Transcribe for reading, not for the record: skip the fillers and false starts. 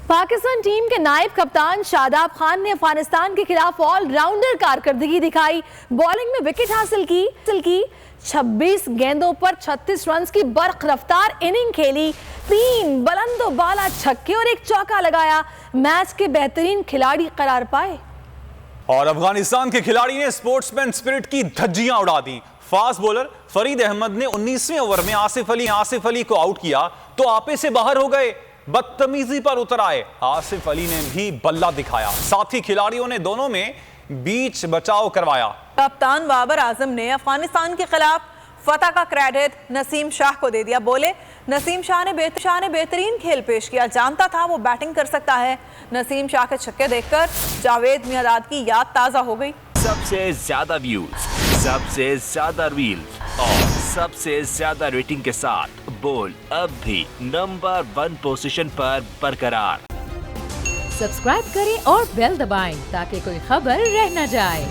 Pakistan team के नायब कप्तान शादाब खान ने अफगानिस्तान के खिलाफ ऑलराउंडर कारकर्दगी दिखाई। बॉलिंग में विकेट हासिल की 26 गेंदों पर 36 रन की बर्क रफ्तार इनिंग खेली, 3 बुलंदो बाला छक्के और 1 चौका लगाया। मैच के बेहतरीन खिलाड़ी करार पाए। और अफगानिस्तान के खिलाड़ी ने स्पोर्ट्समैन स्पिरिट की धज्जियां उड़ा दी। फास्ट बॉलर फरीद अहमद ने 19वें ओवर में आसिफ अली को आउट किया तो आपे से बाहर हो गए, बदतमीजी पर उतर आए। आसिफ अली ने भी बल्ला दिखाया, साथ ही खिलाड़ियों ने दोनों में बीच बचाव करवाया। कप्तान बाबर आजम ने अफगानिस्तान के खिलाफ फतह का क्रेडिट नसीम शाह को दे दिया। बोले, नसीम शाह ने बेहतरीन खेल पेश किया, जानता था वो बैटिंग कर सकता है। नसीम शाह के छक्के देखकर जावेद मियांदाद की याद ताजा हो गई। सबसे ज्यादा व्यूज, सबसे ज्यादा रील्स और सबसे ज्यादा रेटिंग के साथ बोल्ड अब भी नंबर 1 पोजीशन पर बरकरार। सब्सक्राइब करें और बेल दबाएं ताकि कोई खबर रह न जाए।